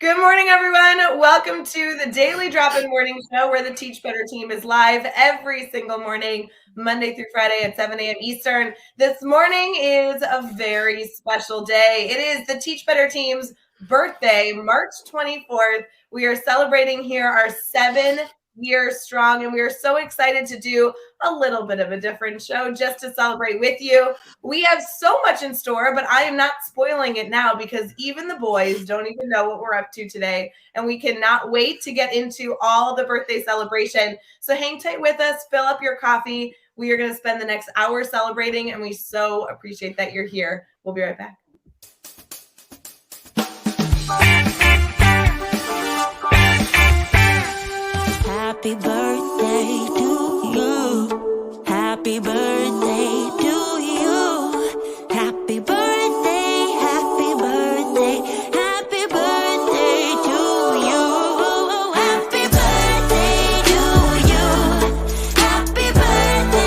Good morning, everyone. Welcome to the Daily Drop-In Morning Show, where the Teach Better team is live every single morning, Monday through Friday at 7 a.m. Eastern. This morning is a very special day. It is the Teach Better team's birthday, March 24th. We are celebrating here our 7-year strong, and we are so excited to do a little bit of a different show just to celebrate with you. We have so much in store, but I am not spoiling it now because even the boys don't even know what we're up to today. And we cannot wait to get into all the birthday celebration. So hang tight with us, fill up your coffee. We are going to spend the next hour celebrating, and we so appreciate that you're here. We'll be right back. Happy birthday to you. Happy birthday to you. Happy birthday, happy birthday, happy birthday to you. Happy birthday to you. Happy birthday to you.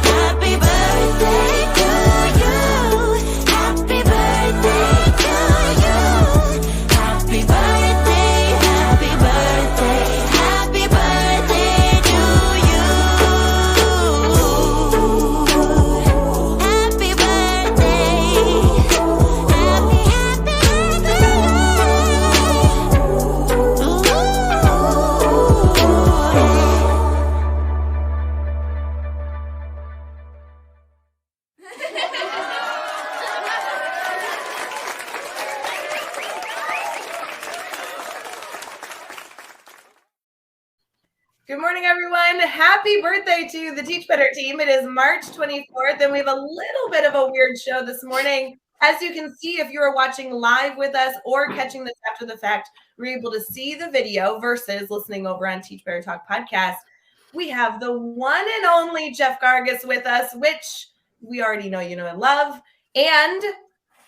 Happy birthday, happy birthday, happy birthday to you. Happy birthday to you. Happy birthday to you. Happy birthday, happy birthday, happy birthday to you. Happy birthday, Good morning, everyone. Happy birthday to the Teach Better team. It is March 24th, and we have a little bit of a weird show this morning. As you can see, if you're watching live with us or catching this after the fact, we're able to see the video versus listening over on Teach Better Talk podcast. We have the one and only Jeff Gargas with us, which we already know, you know, and love, and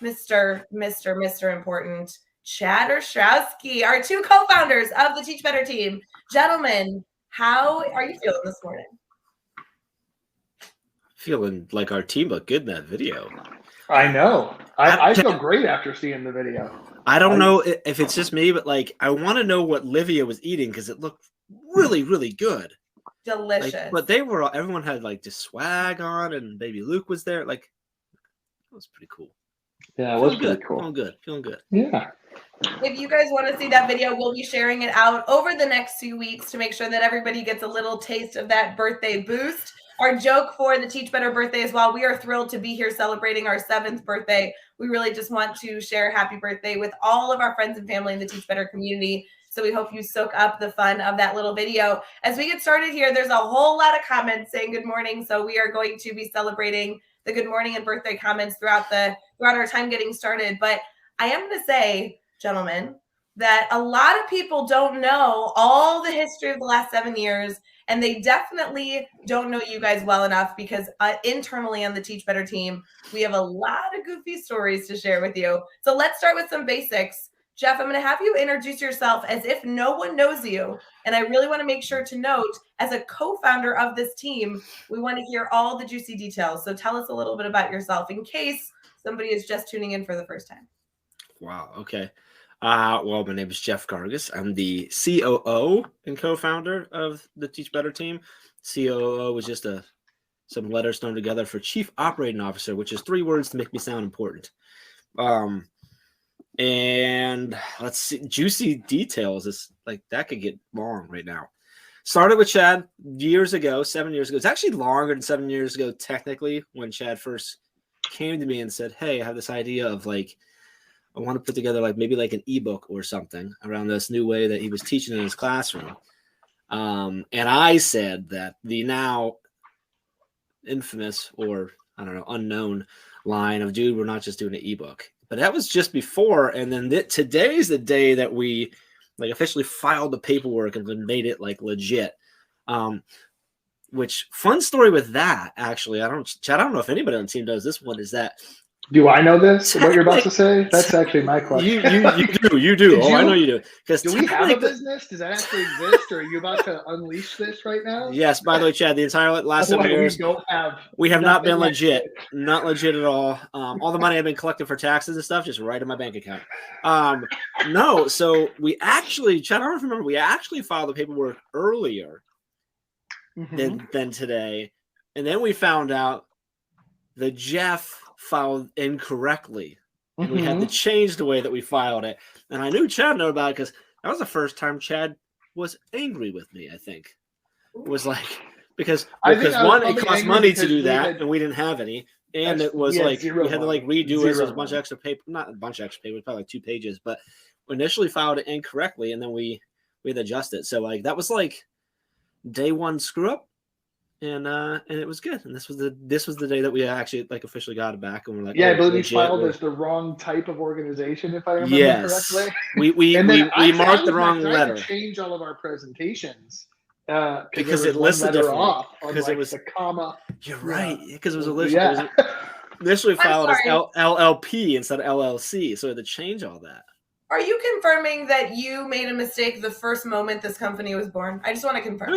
Mr. Important, Chad Ostrowski, our two co-founders of the Teach Better team. Gentlemen, how are you feeling this morning? Feeling like our team looked good in that video. I know. I feel great after seeing the video. I don't know if it's just me, but like I want to know what Livia was eating because it looked really, really good. Delicious. Like, but everyone had like just swag on, and baby Luke was there. Like it was pretty cool. Yeah, it was pretty cool. Feeling good. Yeah. If you guys want to see that video, we'll be sharing it out over the next 2 weeks to make sure that everybody gets a little taste of that birthday boost. Our joke for the Teach Better birthday is while we are thrilled to be here celebrating our 7th birthday, we really just want to share happy birthday with all of our friends and family in the Teach Better community. So we hope you soak up the fun of that little video. As we get started here, there's a whole lot of comments saying good morning. So we are going to be celebrating the good morning and birthday comments throughout our time getting started. But I am going to say, gentlemen, that a lot of people don't know all the history of the last 7 years, and they definitely don't know you guys well enough because internally on the Teach Better team, we have a lot of goofy stories to share with you. So let's start with some basics. Jeff, I'm going to have you introduce yourself as if no one knows you, and I really want to make sure to note, as a co-founder of this team, we want to hear all the juicy details. So tell us a little bit about yourself in case somebody is just tuning in for the first time. Wow. Okay. Well, my name is Jeff Gargas. I'm the COO and co-founder of the Teach Better team. COO was just some letters thrown together for Chief Operating Officer, which is 3 words to make me sound important. And let's see, juicy details is like that could get long right now. Started with Chad years ago, 7 years ago. It's actually longer than 7 years ago, technically, when Chad first came to me and said, hey, I have this idea of like, I want to put together like maybe like an ebook or something around this new way that he was teaching in his classroom. And I said that the now infamous or I don't know, unknown line of, dude, we're not just doing an ebook. But that was just before. And then today's the day that we like officially filed the paperwork and then made it like legit. Which fun story with that, actually, I don't know if anybody on the team does this one, is that Do I know this? What you're about to say? That's actually my question. You do. Oh, I know you do. Because do we have a business? Does that actually exist, or are you about to unleash this right now? Yes. By the way, Chad, the entire last 7 years, we have not been legit. Not legit at all. All the money I've been collecting for taxes and stuff just right in my bank account. No. So we actually, Chad, I don't remember. We actually filed the paperwork earlier than today, and then we found out that Jeff filed incorrectly, and we had to change the way that we filed it. And I knew Chad knew about it because that was the first time Chad was angry with me. I think it was like because one, it cost money to do that, and we didn't have any, and it was like we had to like redo it. So it was a bunch of extra paper, not a bunch of extra paper, it was probably like 2 pages, but we initially filed it incorrectly, and then we had to adjust it. So like that was like day one screw up. And it was good. And this was the day that we actually like officially got it back, and we're like, I believe we filed as the wrong type of organization, if I remember correctly. We marked the wrong letter. To change all of our presentations because it listed differently. Because it was a comma. You're right. Because it was a list. Yeah. Initially filed as LLP instead of LLC, so we had to change all that. Are you confirming that you made a mistake the first moment this company was born? I just want to confirm.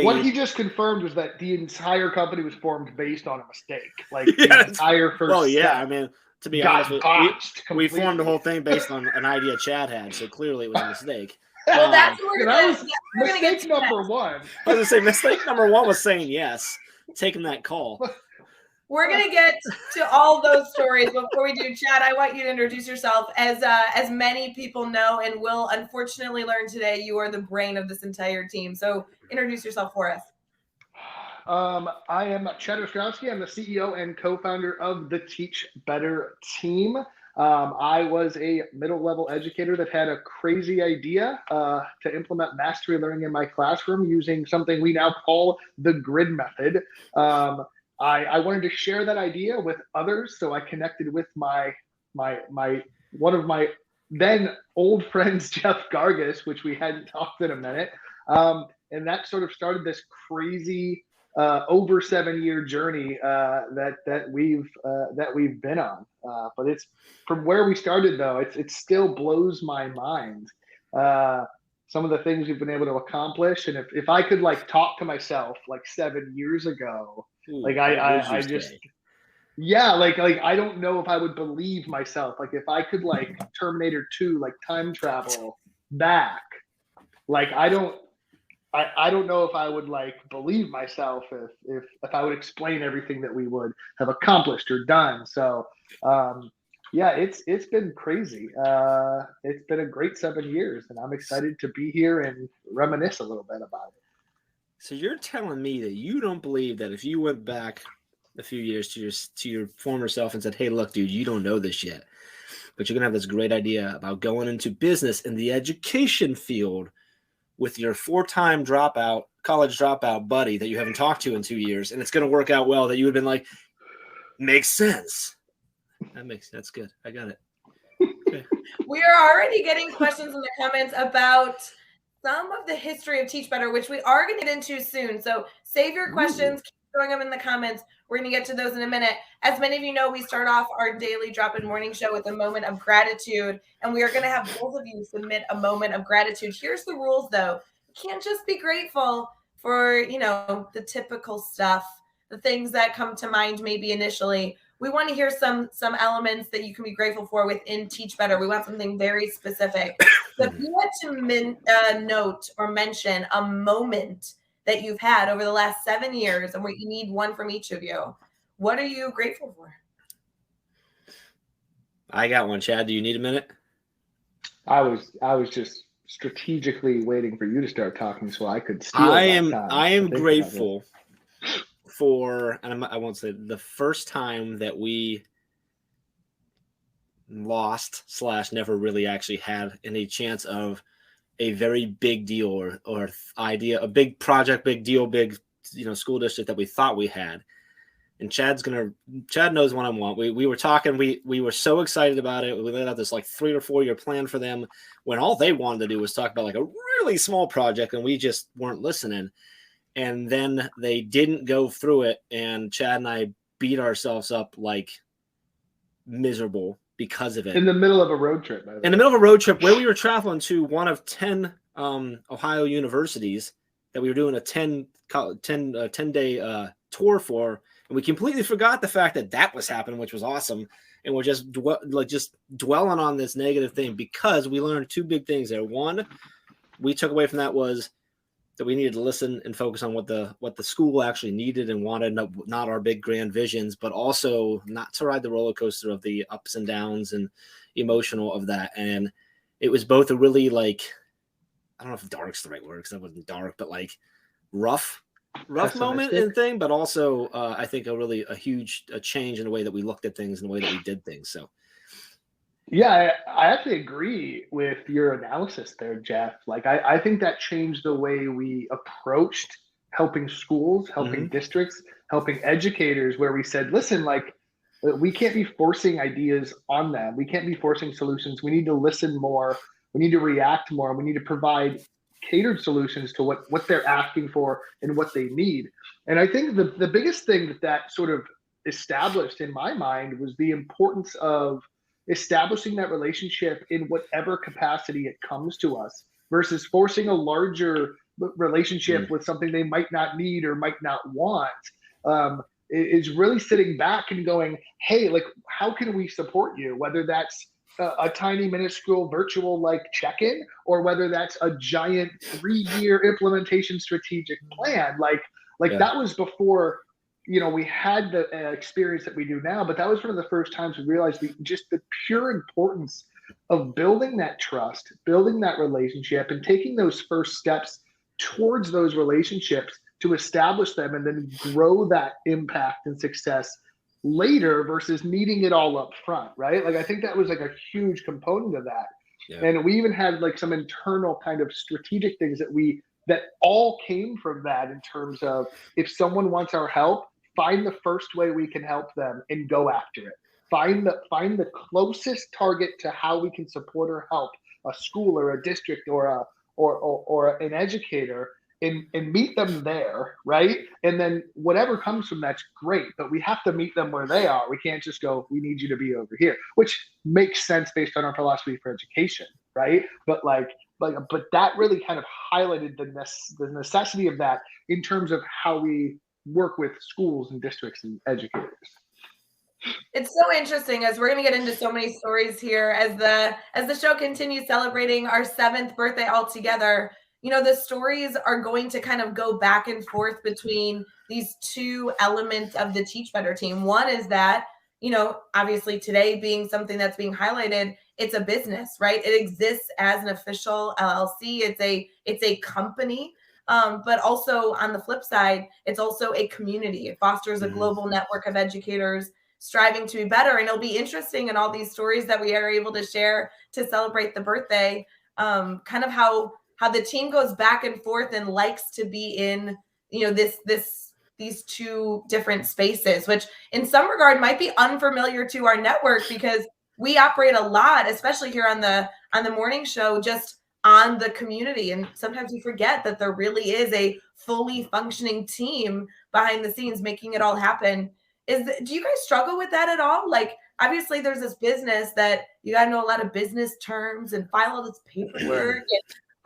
What he just confirmed was that the entire company was formed based on a mistake. Like the entire first. Well, yeah. I mean, to be honest, we formed the whole thing based on an idea Chad had, so clearly it was a mistake. Well, that's what we're going to get to number one. I was going to say mistake number one was saying yes, taking that call. We're going to get to all those stories. Before we do, Chad, I want you to introduce yourself. As many people know and will unfortunately learn today, you are the brain of this entire team. So introduce yourself for us. I am Chad Ostrowski. I'm the CEO and co-founder of the Teach Better team. I was a middle-level educator that had a crazy idea to implement mastery learning in my classroom using something we now call the grid method. I wanted to share that idea with others, so I connected with my one of my then old friends, Jeff Gargas, which we hadn't talked in a minute, and that sort of started this crazy over 7-year journey that we've been on. But it's from where we started, though. It still blows my mind. Some of the things we've been able to accomplish, and if I could like talk to myself like 7 years ago. Like I just like I don't know if I would believe myself. Like if I could like Terminator 2 like time travel back, like I don't know if I would like believe myself if I would explain everything that we would have accomplished or done. So it's been crazy. It's been a great 7 years, and I'm excited to be here and reminisce a little bit about it. So you're telling me that you don't believe that if you went back a few years to your former self and said, "Hey, look, dude, you don't know this yet, but you're gonna have this great idea about going into business in the education field with your 4-time college dropout buddy that you haven't talked to in 2 years, and it's gonna work out well," that you would have been like, "Makes sense." That's good. I got it. Okay. We are already getting questions in the comments about some of the history of Teach Better, which we are going to get into soon. So save your questions, keep throwing them in the comments. We're going to get to those in a minute. As many of you know, we start off our daily drop-in morning show with a moment of gratitude, and we are going to have both of you submit a moment of gratitude. Here's the rules, though. You can't just be grateful for, the typical stuff, the things that come to mind maybe initially. We want to hear some elements that you can be grateful for within Teach Better. We want something very specific. So if you want to note or mention a moment that you've had over the last 7 years, and where you need one from each of you, what are you grateful for? I got one, Chad. Do you need a minute? I was just strategically waiting for you to start talking so I could steal I am grateful for, and I won't say the first time that we lost / never really actually had any chance of a very big deal or idea, a big project, big deal, big school district that we thought we had. And Chad knows what I want. We were talking, we were so excited about it. We laid out this like 3 or 4 year plan for them when all they wanted to do was talk about like a really small project, and we just weren't listening. And then they didn't go through it, and Chad and I beat ourselves up like miserable because of it. In the middle of a road trip, by the way. In the middle of a road trip where we were traveling to one of 10 Ohio universities that we were doing a 10-day tour for, and we completely forgot the fact that was happening, which was awesome. And we're just dwelling on this negative thing because we learned two big things there. One, we took away from that was that we needed to listen and focus on what the school actually needed and wanted, not our big grand visions, but also not to ride the roller coaster of the ups and downs and emotional of that. And it was both a really, like, I don't know if dark's the right word because that wasn't dark, but like rough moment and thing, but also I think a huge change in the way that we looked at things and the way that we did things. So yeah, I actually agree with your analysis there, Jeff. Like, I think that changed the way we approached helping schools, helping districts, helping educators, where we said, listen, like, we can't be forcing ideas on them. We can't be forcing solutions. We need to listen more. We need to react more. We need to provide catered solutions to what they're asking for and what they need. And I think the biggest thing that sort of established in my mind was the importance of establishing that relationship in whatever capacity it comes to us versus forcing a larger relationship with something they might not need or might not want. Is really sitting back and going, hey, like, how can we support you? Whether that's a tiny minuscule virtual like check-in, or whether that's a giant 3-year implementation strategic plan. That was before, we had the experience that we do now, but that was one of the first times we realized just the pure importance of building that trust, building that relationship, and taking those first steps towards those relationships to establish them and then grow that impact and success later versus needing it all up front, right? Like, I think that was like a huge component of that. Yeah. And we even had like some internal kind of strategic things that all came from that, in terms of, if someone wants our help, find the first way we can help them and go after it. Find the closest target to how we can support or help a school or a district or an educator, and meet them there, right? And then whatever comes from that's great, but we have to meet them where they are. We can't just go, we need you to be over here, which makes sense based on our philosophy for education, right? But but that really kind of highlighted the necessity of that in terms of how we work with schools and districts and educators. It's so interesting, as we're going to get into so many stories here as the show continues celebrating our 7th birthday all together. The stories are going to kind of go back and forth between these two elements of the Teach Better team. One is that, obviously today being something that's being highlighted, it's a business, right? It exists as an official LLC. It's a company. But also on the flip side, it's also a community. It fosters a global network of educators striving to be better. And it'll be interesting in all these stories that we are able to share to celebrate the birthday, kind of how the team goes back and forth and likes to be in, these two different spaces, which in some regard might be unfamiliar to our network, because we operate a lot, especially here on the morning show, just on the community. And sometimes we forget that there really is a fully functioning team behind the scenes making it all happen. Do you guys struggle with that at all? Like, obviously there's this business that you got to know a lot of business terms and file all this paperwork. And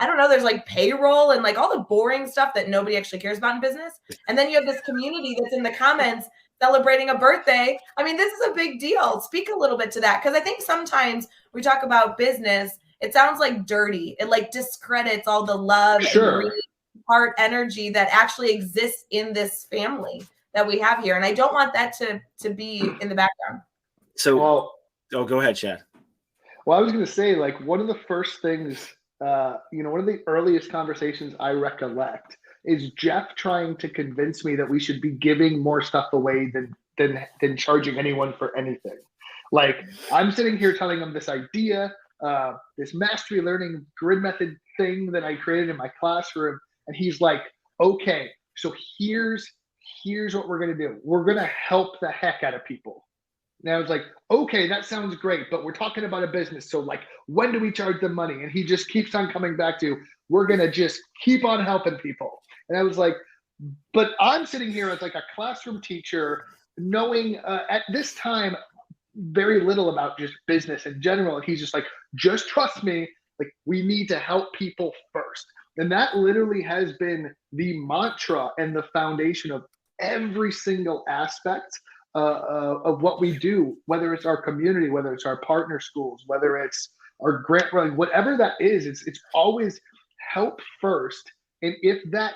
I don't know, there's like payroll and like all the boring stuff that nobody actually cares about in business. And then you have this community that's in the comments celebrating a birthday. I mean, this is a big deal. Speak a little bit to that, because I think sometimes we talk about business, it sounds like dirty. It like discredits all the love and great heart energy that actually exists in this family that we have here. And I don't want that to be in the background. So, go ahead, Chad. Well, I was going to say, like, one of the first things, one of the earliest conversations I recollect is Jeff trying to convince me that we should be giving more stuff away than charging anyone for anything. Like, I'm sitting here telling him this idea, this mastery learning grid method thing that I created in my classroom. And he's like, okay, so here's what we're going to do. We're going to help the heck out of people. And I was like, okay, that sounds great, but we're talking about a business. So like, when do we charge them money? And he just keeps on coming back to, we're going to just keep on helping people. And I was like, but I'm sitting here as like a classroom teacher, knowing at this time, very little about just business in general. And he's just like, just trust me. Like, we need to help people first. And that literally has been the mantra and the foundation of every single aspect of what we do, whether it's our community, whether it's our partner schools, whether it's our grant running, whatever that is, it's always help first. And if that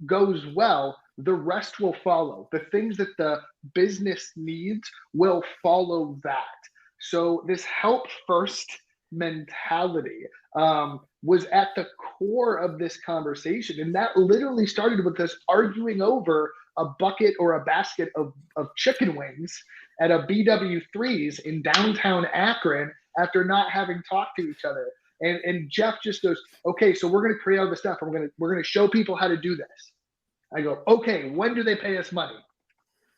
goes well, the rest will follow. The things that the business needs will follow that. So this help first mentality was at the core of this conversation. And that literally started with us arguing over a bucket or a basket of chicken wings at a BW3's in downtown Akron after not having talked to each other. And Jeff just goes, okay, so we're going to create all this stuff. And we're going to show people how to do this. I go, okay, when do they pay us money?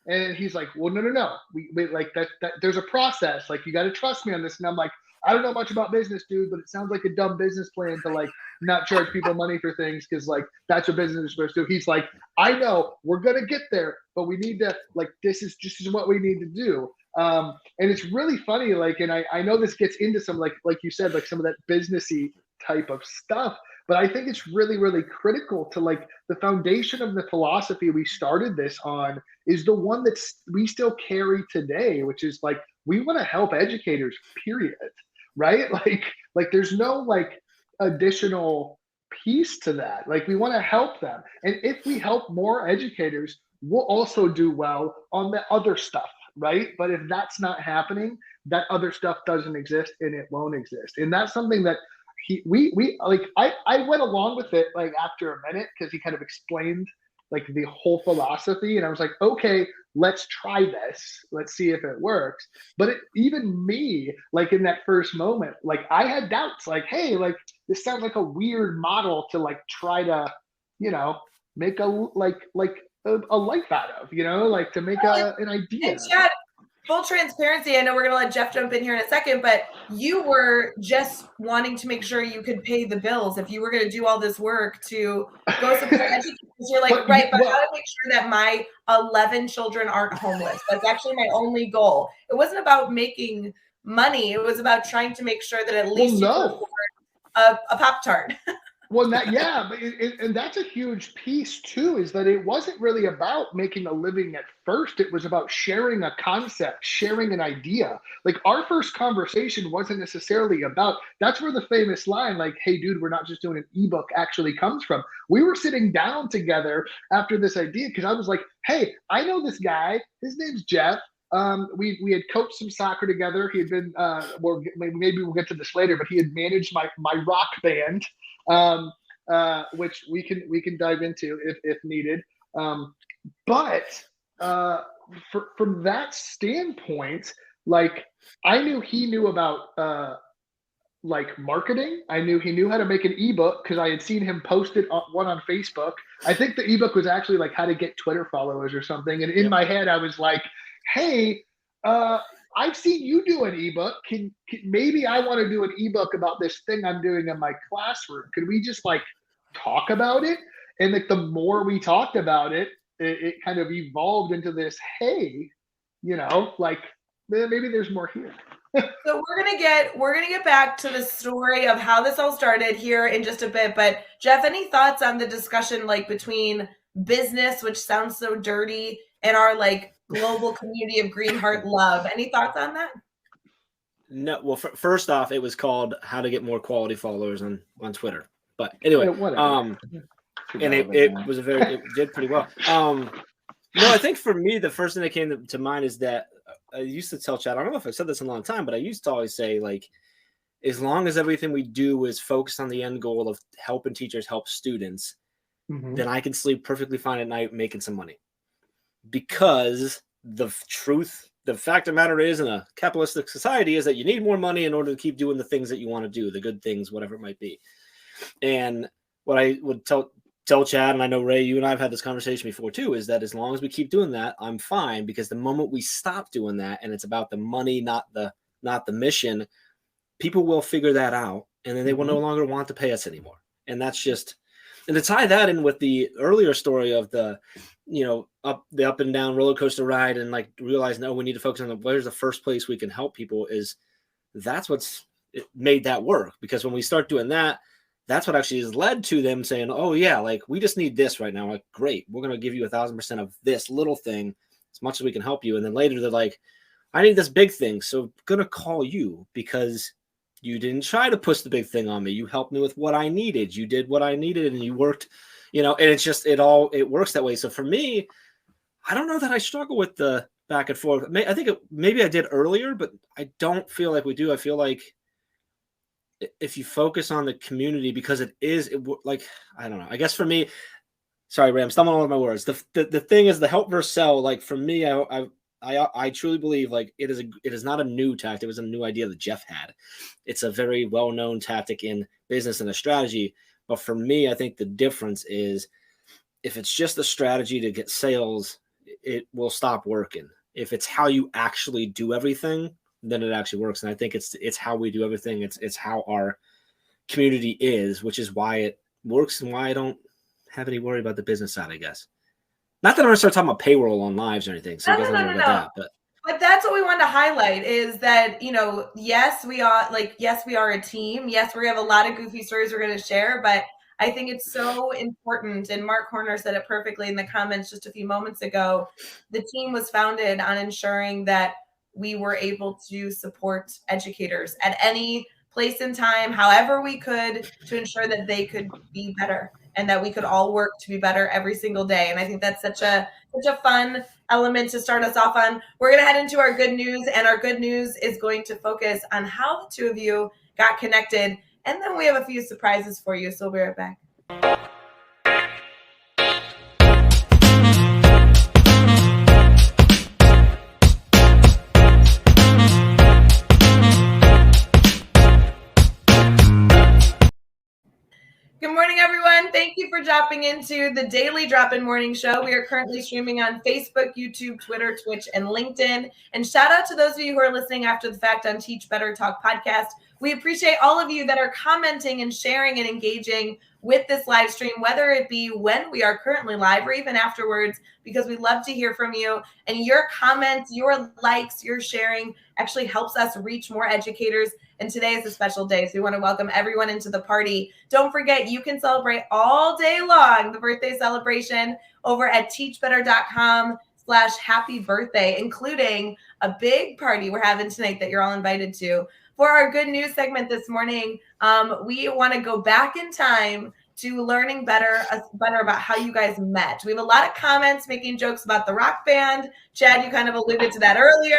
And he's like, well, no. We like that there's a process. Like, you got to trust me on this. And I'm like, I don't know much about business, dude, but it sounds like a dumb business plan to like not charge people money for things, because like that's what business is supposed to do. He's like, I know we're gonna get there, but we need to like this is what we need to do. And it's really funny, like, and I know this gets into some like you said, like some of that businessy type of stuff, but I think it's really, really critical to like the foundation of the philosophy we started this on is the one that we still carry today, which is like, we want to help educators, period. Right? Like there's no like additional piece to that. Like, we want to help them. And if we help more educators, we'll also do well on the other stuff, right? But if that's not happening, that other stuff doesn't exist and it won't exist. And that's something that we like, I went along with it like after a minute because he kind of explained like the whole philosophy. And I was like, okay, let's try this. Let's see if it works. But even me, like in that first moment, like I had doubts like, hey, like this sounds like a weird model to like try to, you know, make a life out of, you know, like to make an idea. And Chad, full transparency, I know we're going to let Jeff jump in here in a second, but you were just wanting to make sure you could pay the bills. If you were going to do all this work to go support educators, you're like, but how to make sure that my 11 children aren't homeless. That's actually my only goal. It wasn't about making money. It was about trying to make sure that at least you could afford a Pop-Tart. Well, and that's a huge piece too, is that it wasn't really about making a living at first. It was about sharing a concept, sharing an idea. Like our first conversation wasn't necessarily about, that's where the famous line, like, hey dude, we're not just doing an ebook actually comes from. We were sitting down together after this idea, because I was like, hey, I know this guy, his name's Jeff. We had coached some soccer together. He had been, well, maybe we'll get to this later, but he had managed my rock band, which we can dive into if needed. But from that standpoint, like I knew he knew about like marketing. I knew he knew how to make an ebook because I had seen him post it on Facebook. I think the ebook was actually like how to get Twitter followers or something. And in my head, I was like, hey, I've seen you do an ebook. Can maybe I want to do an ebook about this thing I'm doing in my classroom. Could we just like talk about it? And like the more we talked about it, it kind of evolved into this, hey, you know, like maybe there's more here. So we're gonna get back to the story of how this all started here in just a bit. But Jeff, any thoughts on the discussion like between business, which sounds so dirty, and our like global community of Green Heart Love? Any thoughts on that? No. Well, first off, it was called "How to Get More Quality Followers" on Twitter. But anyway, and it was it did pretty well. No, I think for me, the first thing that came to mind is that I used to tell Chad, I don't know if I said this in a long time, but I used to always say, like, as long as everything we do is focused on the end goal of helping teachers help students, then I can sleep perfectly fine at night making some money. Because the fact of the matter is, in a capitalistic society, is that you need more money in order to keep doing the things that you want to do, the good things, whatever it might be. And what I would tell Chad, and I know Ray, you and I have had this conversation before too, is that as long as we keep doing that, I'm fine. Because the moment we stop doing that, and it's about the money, not the mission, people will figure that out, and then they will no longer want to pay us anymore. And that's just, and to tie that in with the earlier story of the up and down roller coaster ride and like realize, no, we need to focus on where's the first place we can help people that's what's made that work. Because when we start doing that, that's what actually has led to them saying, oh yeah, like we just need this right now. Like, great, we're going to give you 1,000% of this little thing as much as we can help you. And then later they're like, I need this big thing. So I'm going to call you because you didn't try to push the big thing on me. You helped me with what I needed. You did what I needed and you worked, and it's just, it works that way. So for me, I don't know that I struggle with the back and forth. I think maybe I did earlier, but I don't feel like we do. I feel like if you focus on the community, because I don't know, I guess for me, sorry, Ray, I'm stumbling over my words. The thing is the help versus sell. Like for me, I truly believe like it is not a new tactic. It was a new idea that Jeff had. It's a very well-known tactic in business and a strategy. But for me, I think the difference is if it's just a strategy to get sales, it will stop working. If it's how you actually do everything, then it actually works. And I think it's how we do everything. It's how our community is, which is why it works and why I don't have any worry about the business side, I guess. Not that I'm going to start talking about payroll on lives or anything. So no. That, but that's what we want to highlight is that, yes, we are a team. Yes, we have a lot of goofy stories we're going to share, but I think it's so important. And Mark Horner said it perfectly in the comments just a few moments ago. The team was founded on ensuring that we were able to support educators at any place in time, however we could, to ensure that they could be better and that we could all work to be better every single day. And I think that's such a fun element to start us off on. We're going to head into our good news, and our good news is going to focus on how the two of you got connected. And then we have a few surprises for you. So we'll be right back. Good morning, everyone. Thank you for dropping into the Daily Drop-In Morning Show. We are currently streaming on Facebook, YouTube, Twitter, Twitch, and LinkedIn. And shout out to those of you who are listening after the fact on Teach Better Talk podcast. We appreciate all of you that are commenting and sharing and engaging with this live stream, whether it be when we are currently live or even afterwards, because we love to hear from you. And your comments, your likes, your sharing actually helps us reach more educators. And today is a special day, so we want to welcome everyone into the party. Don't forget, you can celebrate all day long the birthday celebration over at teachbetter.com/happy birthday, including a big party we're having tonight that you're all invited to. For our good news segment this morning, we want to go back in time to learning better about how you guys met. We have a lot of comments making jokes about the rock band. Chad, you kind of alluded to that earlier.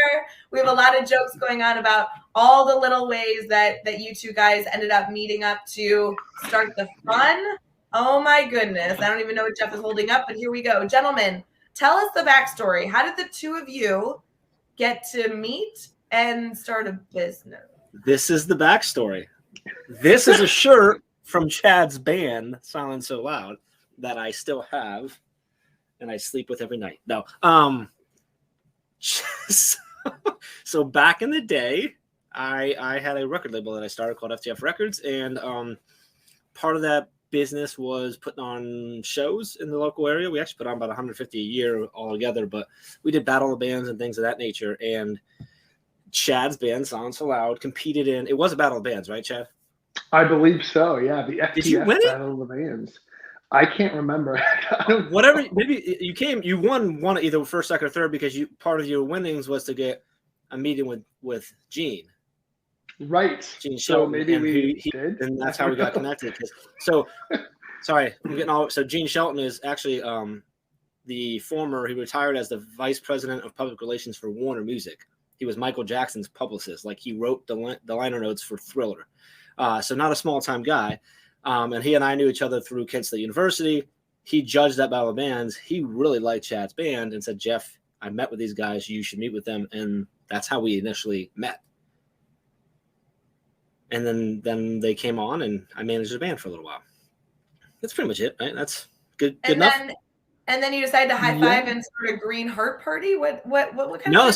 We have a lot of jokes going on about all the little ways that you two guys ended up meeting up to start the fun. Oh my goodness. I don't even know what Jeff is holding up, but here we go. Gentlemen, tell us the backstory. How did the two of you get to meet and start a business? This is the backstory. This is a shirt from Chad's band, Silent So Loud, that I still have and I sleep with every night. No. So back in the day, I had a record label that I started called FTF Records, and part of that business was putting on shows in the local area. We actually put on about 150 a year altogether, but we did battle of bands and things of that nature. And Chad's band, Silent So Loud, competed in, it was a battle of bands, right, Chad? I believe so, yeah. The Did you win Battle of the Bands. I can't remember. Whatever, maybe you won one either first, second, or third, because part of your winnings was to get a meeting with Gene. Right. Gene so Shelton, maybe we did. And that's how we got connected. So, sorry, I'm getting all. So Gene Shelton is actually he retired as the vice president of public relations for Warner Music. He was Michael Jackson's publicist. Like, he wrote the liner notes for Thriller. So not a small time guy. And he and I knew each other through Kent State University. He judged that battle of bands. He really liked Chad's band and said, Jeff, I met with these guys. You should meet with them. And that's how we initially met. And then they came on, and I managed the band for a little while. That's pretty much it, right? That's good enough. And then you decided to high five and start a green heart party. What kind of?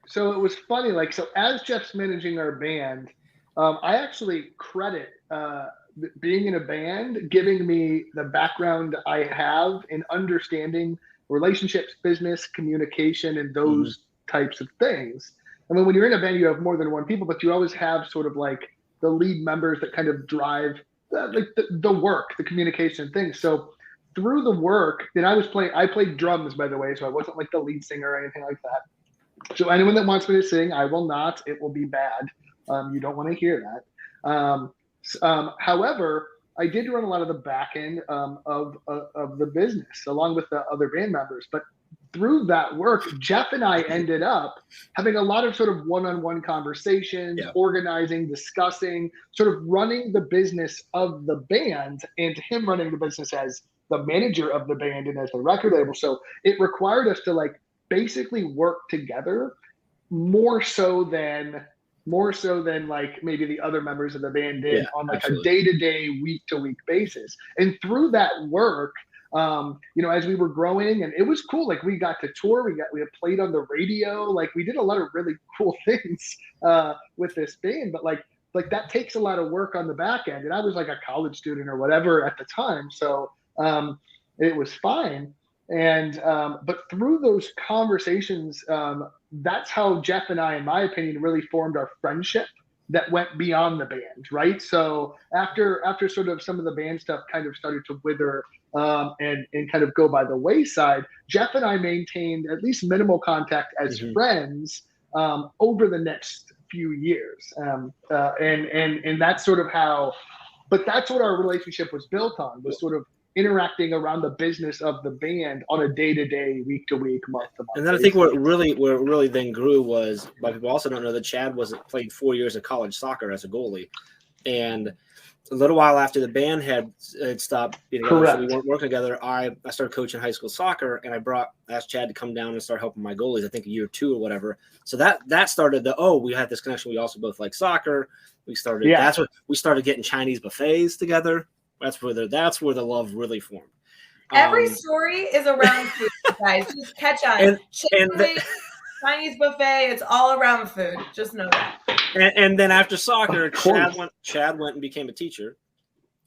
So it was funny. Like, so as Jeff's managing our band, I actually credit being in a band, giving me the background I have in understanding relationships, business, communication, and those types of things. I mean, when you're in a band, you have more than one people, but you always have sort of like the lead members that kind of drive the work, the communication things. So through the work, then I played drums, by the way, so I wasn't like the lead singer or anything like that. So anyone that wants me to sing, I will not. It will be bad. You don't want to hear that. However, I did run a lot of the back end of the business along with the other band members. But through that work, Jeff and I ended up having a lot of sort of one-on-one conversations, organizing, discussing, sort of running the business of the band, and him running the business as the manager of the band and as the record label. So it required us to like basically work together more so than like maybe the other members of the band did on like a day-to-day, week-to-week basis. And through that work, as we were growing, and it was cool. Like we got to tour, we had played on the radio, like we did a lot of really cool things with this band. But like that takes a lot of work on the back end. And I was like a college student or whatever at the time, so it was fine. And but through those conversations, that's how Jeff and I, in my opinion, really formed our friendship that went beyond the band, right? So after sort of some of the band stuff kind of started to wither and kind of go by the wayside, Jeff and I maintained at least minimal contact as friends over the next few years. And that's sort of how, but that's what our relationship was built on, was sort of interacting around the business of the band on a day-to-day, week-to-week, month-to-month. And then I think where it really then grew was, but people also don't know that Chad played 4 years of college soccer as a goalie, and a little while after the band had stopped being together, so we weren't working together, I started coaching high school soccer, and I asked Chad to come down and start helping my goalies, I think a year or two or whatever. So that started we had this connection. We also both like soccer. We started that's what we started getting Chinese buffets together. That's where the love really formed. Every story is around food, guys. Just catch on. Chinese buffet, it's all around food. Just know that. And then after soccer, Chad went and became a teacher,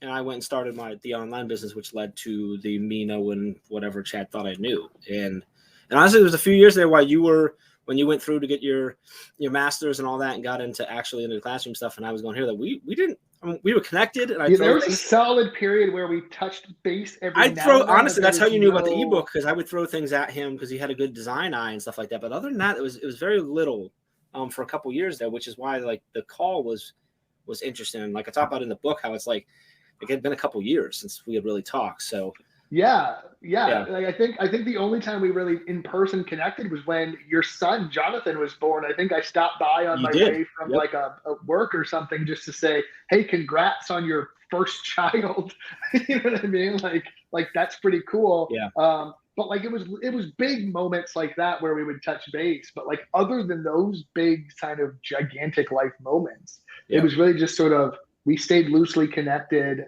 and I went and started the online business, which led to the me knowing whatever Chad thought I knew. And honestly, there was a few years there when you went through to get your master's and all that, and got into the classroom stuff, and I was going here that we didn't. I mean, we were connected, and there was a solid period where we touched base every. Honestly, that's how you knew about the ebook, because I would throw things at him because he had a good design eye and stuff like that. But other than that, it was very little for a couple years there, which is why like the call was interesting. And like I talk about in the book, how it's like it had been a couple years since we had really talked. So yeah. Like, I think the only time we really in person connected was when your son Jonathan was born. I think I stopped by on my way from like a work or something just to say, hey, congrats on your first child. You know what I mean? Like that's pretty cool. Yeah. But like it was big moments like that where we would touch base. But like other than those big kind of gigantic life moments, it was really just sort of we stayed loosely connected.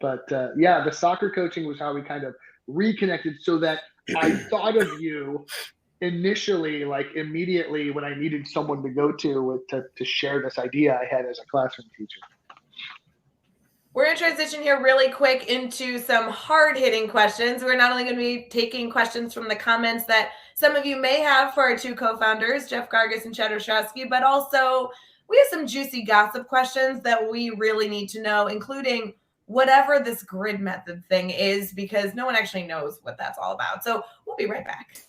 But the soccer coaching was how we kind of reconnected, so that I thought of you initially, like immediately when I needed someone to go to share this idea I had as a classroom teacher. We're going to transition here really quick into some hard-hitting questions. We're not only going to be taking questions from the comments that some of you may have for our two co-founders, Jeff Gargas and Chad Ostrowski, but also we have some juicy gossip questions that we really need to know, including whatever this grid method thing is, because no one actually knows what that's all about. So we'll be right back.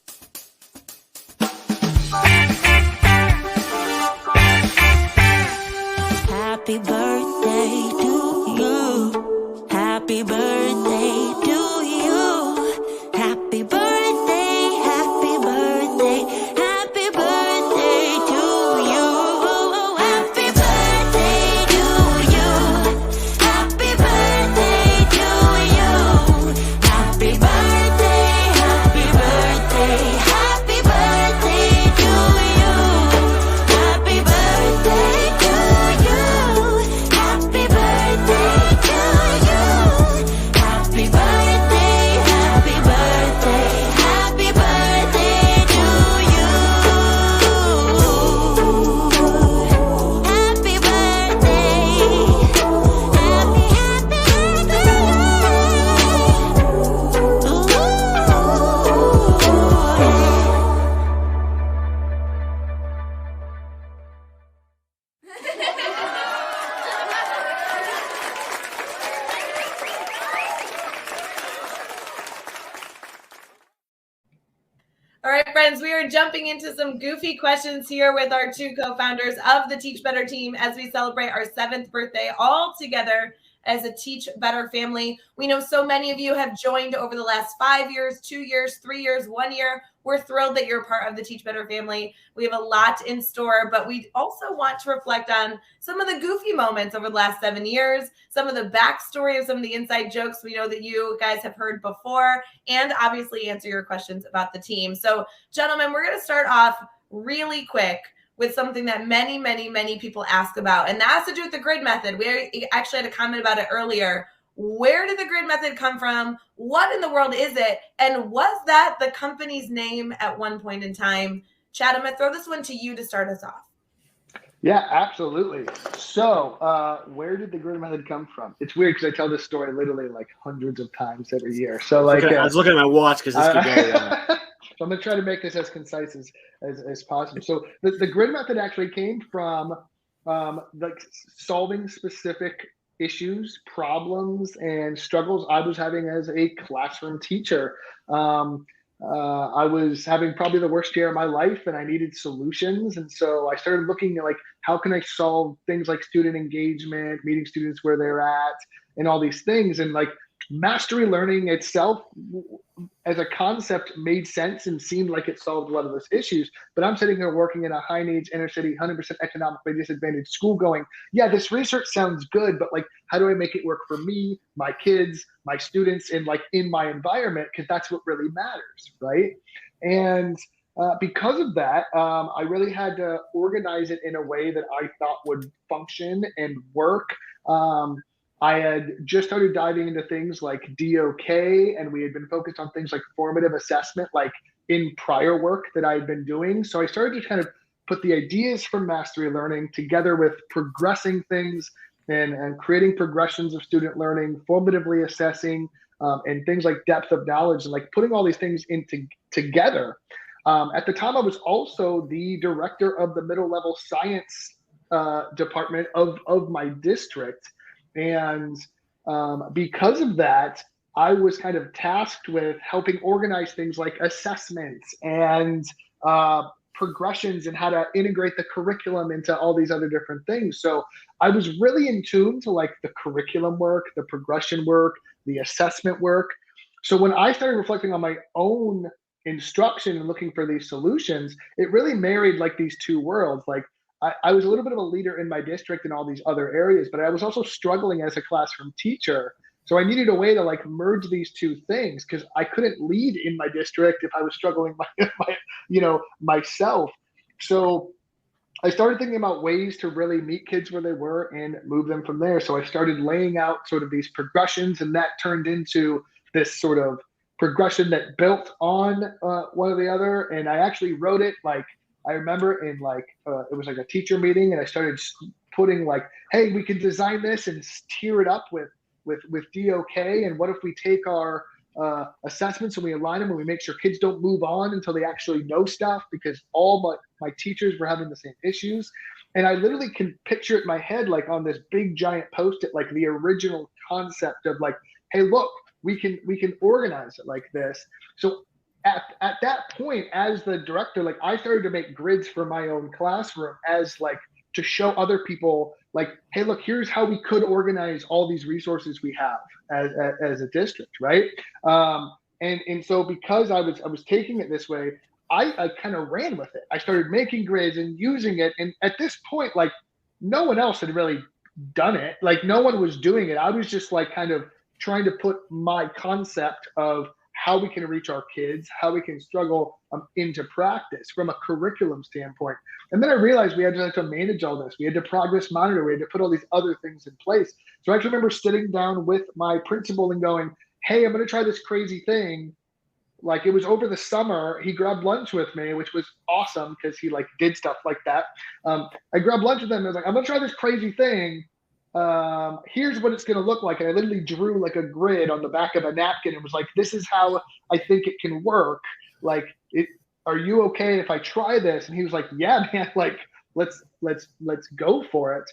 Happy birthday to you. Happy birthday to you. Happy birthday, happy birthday, happy birthday to you. Happy birthday to you. Happy birthday to you. Happy birthday, happy birthday, happy birthday to you. Happy birthday to you. Happy birthday. All right, friends, we are jumping into some goofy questions here with our two co-founders of the Teach Better team as we celebrate our 7th birthday all together as a Teach Better family. We know so many of you have joined over the last 5 years, 2 years, 3 years, 1 year. We're thrilled that you're a part of the Teach Better family. We have a lot in store, but we also want to reflect on some of the goofy moments over the last 7 years, some of the backstory of some of the inside jokes we know that you guys have heard before, and obviously answer your questions about the team. So, gentlemen, we're going to start off really quick with something that many, many, many people ask about, and that has to do with the grid method. We actually had a comment about it earlier. Where did the grid method come from? What in the world is it? And was that the company's name at one point in time? Chad, I'm going to throw this one to you to start us off. Yeah, absolutely. So where did the grid method come from? It's weird because I tell this story literally like hundreds of times every year. So like I was looking at my watch because this could go. So I'm going to try to make this as concise as possible. So the grid method actually came from like solving specific issues, problems, and struggles I was having as a classroom teacher. I was having probably the worst year of my life and I needed solutions. And so I started looking at like, how can I solve things like student engagement, meeting students where they're at, and all these things. And like mastery learning itself as a concept made sense and seemed like it solved a lot of those issues. But I'm sitting here working in a high needs inner city, 100% economically disadvantaged school going, yeah, this research sounds good, but like, how do I make it work for me, my kids, my students, and like in my environment? Because that's what really matters, right? And because of that, I really had to organize it in a way that I thought would function and work. I had just started diving into things like DOK, and we had been focused on things like formative assessment, like in prior work that I had been doing. So I started to kind of put the ideas from mastery learning together with progressing things and creating progressions of student learning, formatively assessing, and things like depth of knowledge, and like putting all these things together. At the time, I was also the director of the middle level science department of my district. And because of that, I was kind of tasked with helping organize things like assessments and progressions and how to integrate the curriculum into all these other different things. So I was really in tune to like the curriculum work, the progression work, the assessment work. So when I started reflecting on my own instruction and looking for these solutions, it really married like these two worlds. Like I was a little bit of a leader in my district in all these other areas, but I was also struggling as a classroom teacher. So I needed a way to like merge these two things because I couldn't lead in my district if I was struggling myself. So I started thinking about ways to really meet kids where they were and move them from there. So I started laying out sort of these progressions, and that turned into this sort of progression that built on one or the other. And I actually wrote it like, I remember in like, it was like a teacher meeting, and I started putting like, hey, we can design this and tier it up with DOK. And what if we take our assessments and we align them and we make sure kids don't move on until they actually know stuff, because all my teachers were having the same issues. And I literally can picture it in my head, like on this big giant Post-it, like the original concept of like, hey, look, we can organize it like this. So at that point, as the director, like I started to make grids for my own classroom as like to show other people like, hey, look, here's how we could organize all these resources we have as a district, right? And so because I was taking it this way, I kind of ran with it. I started making grids and using it. And at this point, like no one else had really done it. Like no one was doing it. I was just like kind of trying to put my concept of how we can reach our kids, how we can struggle into practice from a curriculum standpoint. And then I realized we had to manage all this. We had to progress monitor. We had to put all these other things in place. So I actually remember sitting down with my principal and going, hey, I'm going to try this crazy thing. Like it was over the summer. He grabbed lunch with me, which was awesome because he like did stuff like that. I grabbed lunch with him and I was like, I'm going to try this crazy thing. Here's what it's going to look like. And I literally drew like a grid on the back of a napkin and was like, this is how I think it can work. Like, are you okay if I try this? And he was like, yeah, man, like, let's go for it.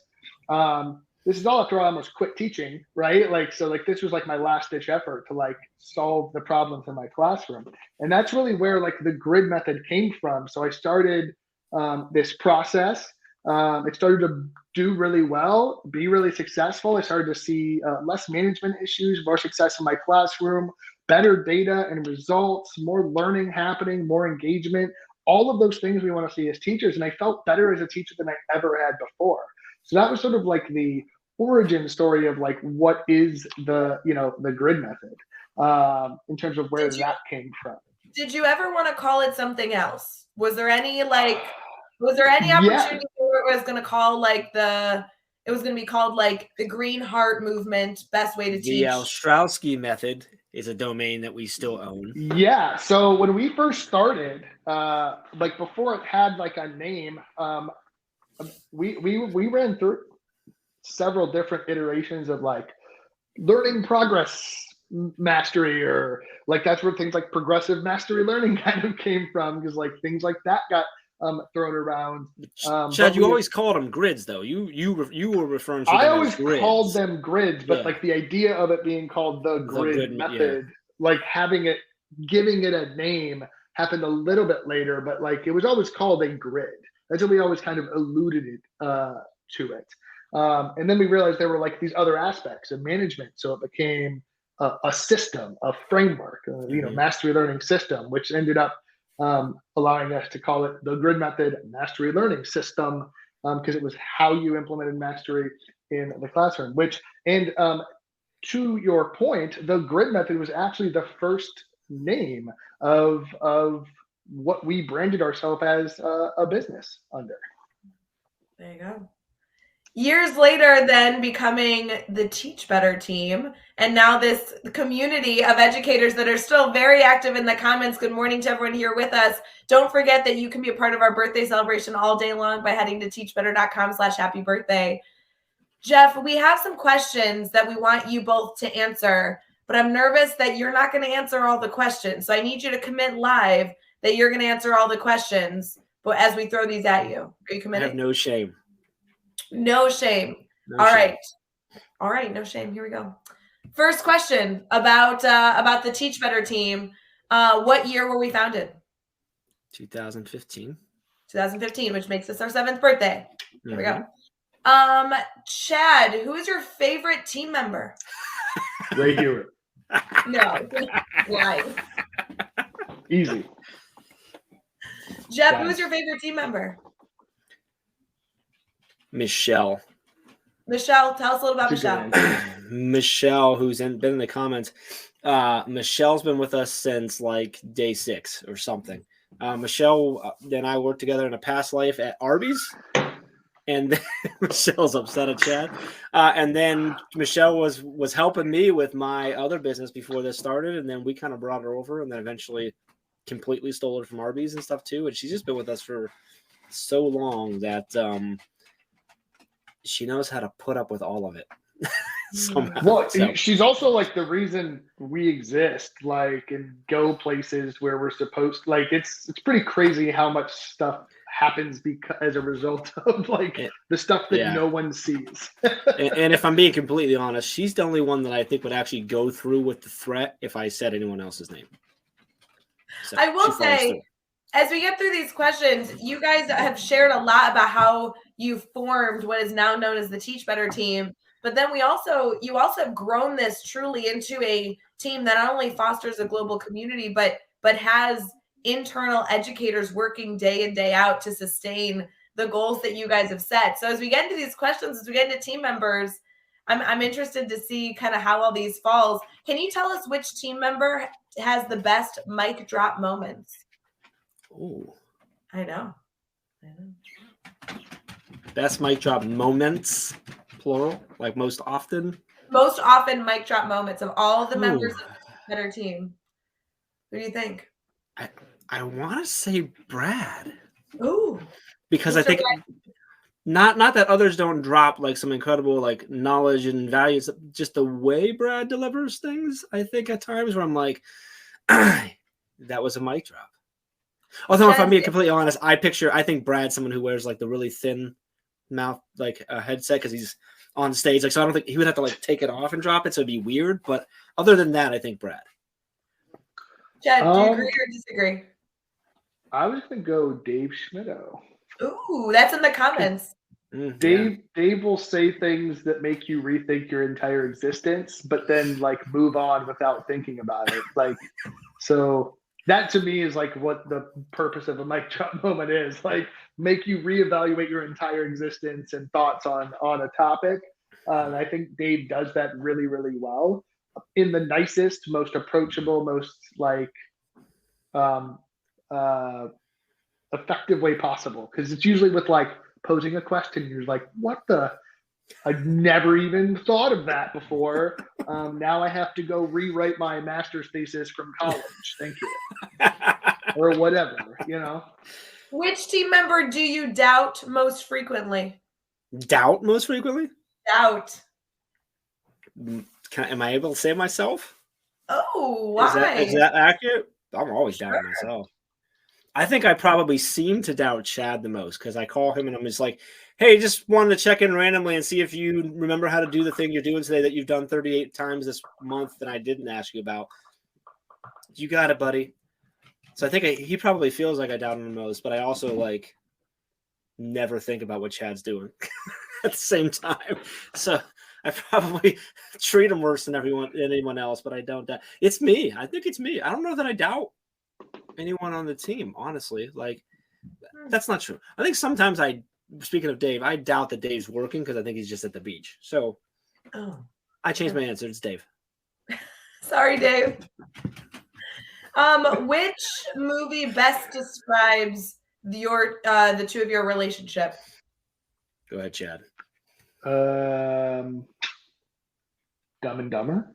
this is all after I almost quit teaching, right? Like, so like this was like my last ditch effort to like solve the problems in my classroom. And that's really where like the grid method came from. So I started this process. It started to do really well, be really successful. I started to see less management issues, more success in my classroom, better data and results, more learning happening, more engagement, all of those things we want to see as teachers. And I felt better as a teacher than I ever had before. So that was sort of like the origin story of like what is the the grid method in terms of where that came from. Did you ever want to call it something else? Was there any opportunity where it was going to call like it was going to be called like the Green Heart Movement, best way to teach? The Ostrowski method is a domain that we still own. Yeah. So when we first started, like before it had like a name, we ran through several different iterations of like learning progress mastery, or like that's where things like progressive mastery learning kind of came from, because like things like that got thrown around. Chad, you always called them grids, though. You were referring to them I always as grids. called them grids, but like the idea of it being called the grid method, like giving it a name happened a little bit later, but like it was always called a grid. That's what we always kind of alluded it to it. And then we realized there were like these other aspects of management. So it became a system, a framework, mastery learning system, which ended up allowing us to call it the grid method mastery learning system, because it was how you implemented mastery in the classroom. And to your point, the grid method was actually the first name of what we branded ourselves as a business under. There you go. Years later, then becoming the Teach Better team, and now this community of educators that are still very active in the comments. Good morning to everyone here with us. Don't forget that you can be a part of our birthday celebration all day long by heading to teachbetter.com/happy birthday. Jeff, we have some questions that we want you both to answer, but I'm nervous that you're not going to answer all the questions. So I need you to commit live that you're going to answer all the questions, but as we throw these at you. Are you committed? I have no shame. No shame. No All shame. right. All right. No shame. Here we go. First question about the Teach Better team. What year were we founded? 2015. 2015, which makes this our 7th birthday. Here we go. Chad, who is your favorite team member? Ray Hewitt. No. Why? Easy. Jeff, who is your favorite team member? Michelle. Michelle, tell us a little about Michelle. Michelle, who's been in the comments. Michelle's been with us since like day 6 or something. Michelle and I worked together in a past life at Arby's, and then Michelle's upset at Chad. And then Michelle was helping me with my other business before this started, and then we kind of brought her over, and then eventually completely stole her from Arby's and stuff too. And she's just been with us for so long that she knows how to put up with all of it. Somehow. Well, she's also like the reason we exist, like, and go places where we're supposed. Like, it's pretty crazy how much stuff happens as a result of like the stuff that no one sees. and if I'm being completely honest, she's the only one that I think would actually go through with the threat if I said anyone else's name. So I will say, as we get through these questions, you guys have shared a lot about how you formed what is now known as the Teach Better team. But then you also have grown this truly into a team that not only fosters a global community, but has internal educators working day in, day out to sustain the goals that you guys have set. So as we get into these questions, as we get into team members, I'm interested to see kind of how all these falls. Can you tell us which team member has the best mic drop moments? Oh, I know. Best mic drop moments, plural, like most often. Most often mic drop moments of all the members of the Better team. What do you think? I want to say Brad. Ooh, because Mr. I think not that others don't drop like some incredible like knowledge and values, just the way Brad delivers things. I think at times where I'm like, that was a mic drop. Although if I'm being completely honest, I think Brad's someone who wears like the really thin mouth, like a headset, because he's on stage. Like, so I don't think he would have to like take it off and drop it, so it'd be weird. But other than that, I think Brad. Chad, do you agree or disagree? I was gonna go Dave Schmittou. Ooh, that's in the comments. Dave will say things that make you rethink your entire existence, but then like move on without thinking about it. Like, so that to me is like what the purpose of a mic drop moment is. Like, make you reevaluate your entire existence and thoughts on a topic. And I think Dave does that really, really well in the nicest, most approachable, most like effective way possible. Because it's usually with like posing a question, you're like, what the? I've never even thought of that before. Now I have to go rewrite my master's thesis from college. Thank you. Or whatever, you know. Which team member do you doubt most frequently? Doubt most frequently? Doubt. Am I able to say myself? Oh, why? Is that accurate? I'm always doubting myself. I think I probably seem to doubt Chad the most because I call him and I'm just like, hey, just wanted to check in randomly and see if you remember how to do the thing you're doing today that you've done 38 times this month that I didn't ask you about. You got it, buddy. So I think he probably feels like I doubt him the most, but I also like never think about what Chad's doing at the same time. So I probably treat him worse than anyone else, but I don't doubt. It's me. I think it's me. I don't know that I doubt anyone on the team, honestly. Like, that's not true. I think sometimes speaking of Dave, I doubt that Dave's working because I think he's just at the beach. So I changed my answer. It's Dave. Sorry, Dave. Which movie best describes the two of your relationship? Go ahead, Chad. Dumb and Dumber.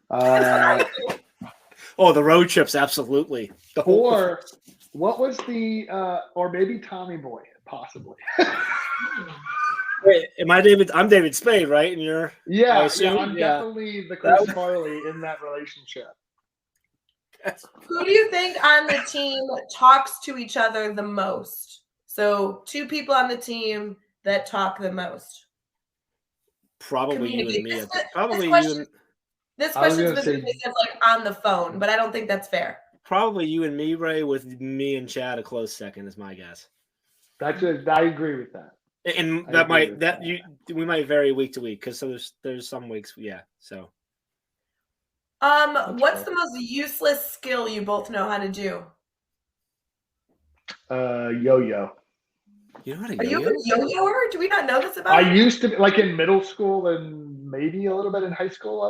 Oh, the road trips, absolutely. Or what was the or maybe Tommy Boy, possibly. Wait, am I David? I'm David Spade, right? And you're I'm definitely the Chris Farley in that relationship. Who do you think on the team talks to each other the most? So 2 people on the team that talk the most. Probably you and me. Probably you. And, this question specifically says like on the phone, but I don't think that's fair. Probably you and me, Ray, with me and Chad a close second is my guess. I agree with that. And we might vary week to week because there's some weeks, so. What's the most useless skill you both know how to do? Yo-yo. You know how to Are you a yo-yoer? Do we not know this about you? I used to, like in middle school and maybe a little bit in high school,